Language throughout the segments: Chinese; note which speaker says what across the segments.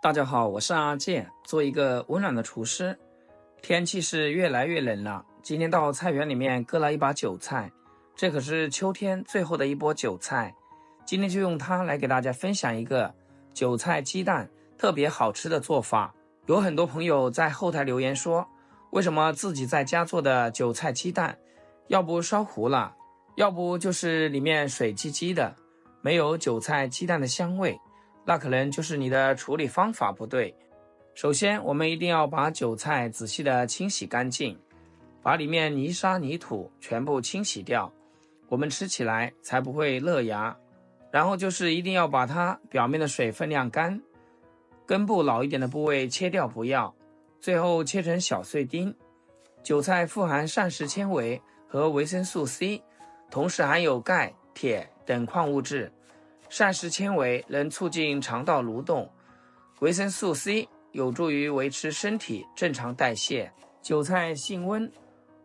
Speaker 1: 大家好，我是阿健，做一个温暖的厨师。天气是越来越冷了，今天到菜园里面割了一把韭菜，这可是秋天最后的一波韭菜。今天就用它来给大家分享一个韭菜鸡蛋特别好吃的做法。有很多朋友在后台留言说，为什么自己在家做的韭菜鸡蛋，要不烧糊了，要不就是里面水唧唧的，没有韭菜鸡蛋的香味。那可能就是你的处理方法不对。首先，我们一定要把韭菜仔细的清洗干净，把里面泥沙泥土全部清洗掉，我们吃起来才不会硌牙。然后就是一定要把它表面的水分晾干，根部老一点的部位切掉不要，最后切成小碎丁。韭菜富含膳食纤维和维生素 C， 同时含有钙、铁等矿物质。膳食纤维能促进肠道蠕动，维生素 C 有助于维持身体正常代谢。韭菜性温，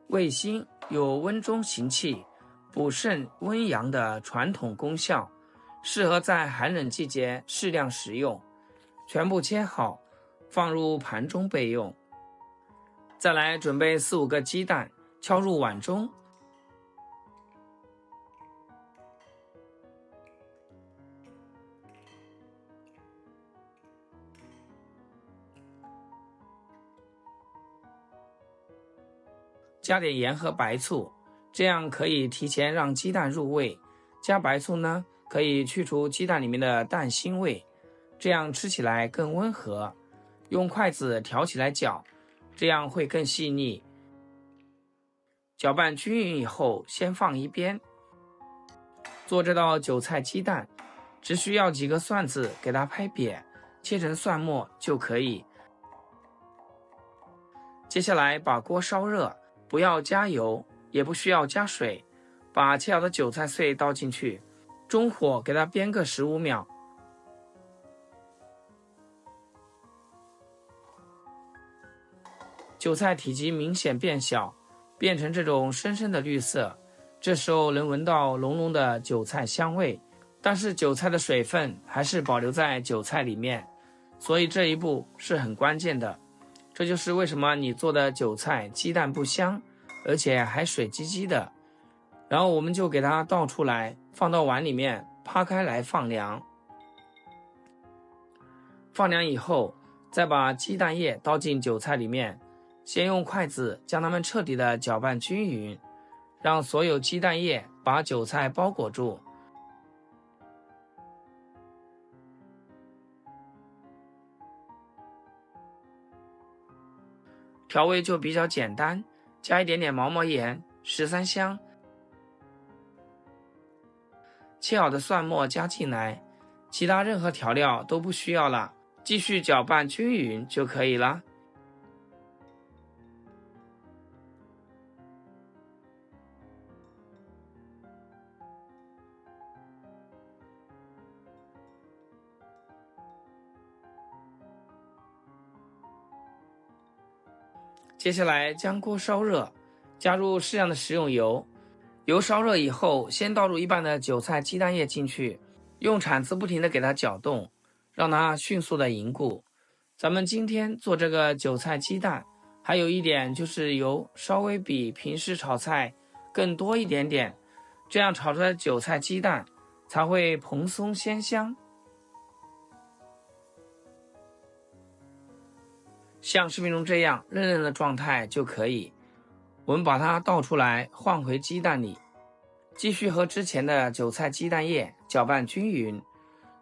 Speaker 1: 味辛，有温中行气、补肾温阳的传统功效，适合在寒冷季节适量食用。全部切好，放入盘中备用。再来准备4-5个鸡蛋，敲入碗中。加点盐和白醋，这样可以提前让鸡蛋入味。加白醋呢，可以去除鸡蛋里面的蛋腥味，这样吃起来更温和。用筷子挑起来搅，这样会更细腻。搅拌均匀以后，先放一边。做这道韭菜鸡蛋，只需要几个蒜子给它拍扁，切成蒜末就可以。接下来把锅烧热，不要加油，也不需要加水，把切好的韭菜碎倒进去，中火给它煸个15秒。韭菜体积明显变小，变成这种深深的绿色，这时候能闻到浓浓的韭菜香味，但是韭菜的水分还是保留在韭菜里面，所以这一步是很关键的。这就是为什么你做的韭菜鸡蛋不香，而且还水唧唧的。然后我们就给它倒出来，放到碗里面，趴开来放凉。放凉以后，再把鸡蛋液倒进韭菜里面，先用筷子将它们彻底的搅拌均匀，让所有鸡蛋液把韭菜包裹住。调味就比较简单，加一点点毛毛盐、13香。切好的蒜末加进来，其他任何调料都不需要了，继续搅拌均匀就可以了。接下来将锅烧热，加入适量的食用油。油烧热以后，先倒入一半的韭菜鸡蛋液进去，用铲子不停地给它搅动，让它迅速的凝固。咱们今天做这个韭菜鸡蛋，还有一点就是油稍微比平时炒菜更多一点点，这样炒出来的韭菜鸡蛋才会蓬松鲜香。像视频中这样嫩嫩的状态就可以。我们把它倒出来，换回鸡蛋里，继续和之前的韭菜鸡蛋液搅拌均匀。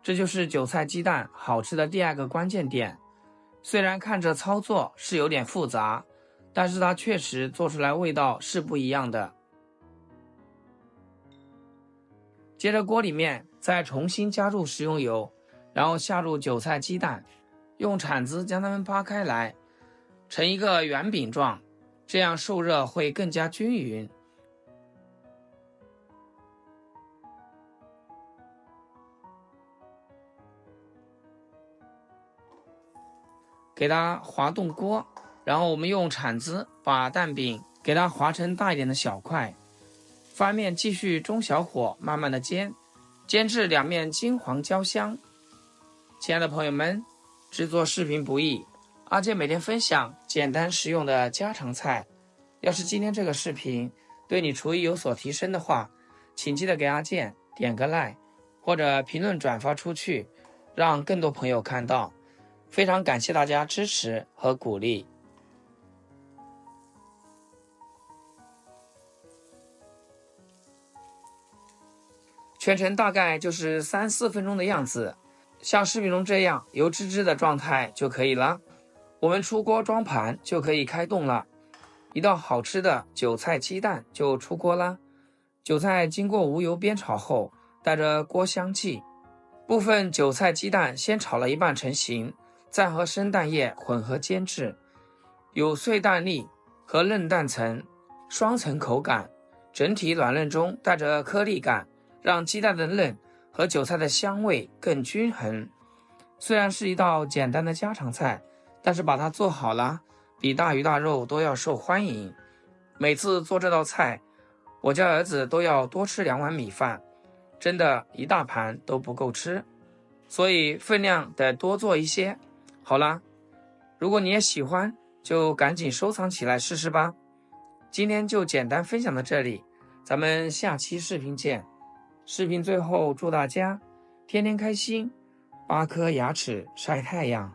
Speaker 1: 这就是韭菜鸡蛋好吃的第2个关键点。虽然看着操作是有点复杂，但是它确实做出来味道是不一样的。接着锅里面再重新加入食用油，然后下入韭菜鸡蛋，用铲子将它们扒开来，成一个圆饼状，这样受热会更加均匀。给它滑动锅，然后我们用铲子把蛋饼给它划成大一点的小块，翻面继续中小火慢慢的煎，煎至两面金黄焦香。亲爱的朋友们，制作视频不易，阿健每天分享简单实用的家常菜。要是今天这个视频对你厨艺有所提升的话，请记得给阿健点个 like， 或者评论转发出去，让更多朋友看到。非常感谢大家支持和鼓励。全程大概就是3-4分钟的样子，像视频中这样油脂质的状态就可以了。我们出锅装盘就可以开动了，一道好吃的韭菜鸡蛋就出锅啦。韭菜经过无油煸炒后，带着锅香气。部分韭菜鸡蛋先炒了一半成型，再和生蛋液混合煎制，有碎蛋粒和嫩蛋层，双层口感，整体软嫩中带着颗粒感，让鸡蛋的嫩和韭菜的香味更均衡。虽然是一道简单的家常菜，但是把它做好了，比大鱼大肉都要受欢迎。每次做这道菜，我家儿子都要多吃2碗米饭，真的一大盘都不够吃，所以分量得多做一些。好啦，如果你也喜欢，就赶紧收藏起来试试吧。今天就简单分享到这里，咱们下期视频见。视频最后祝大家天天开心，8颗牙齿晒太阳。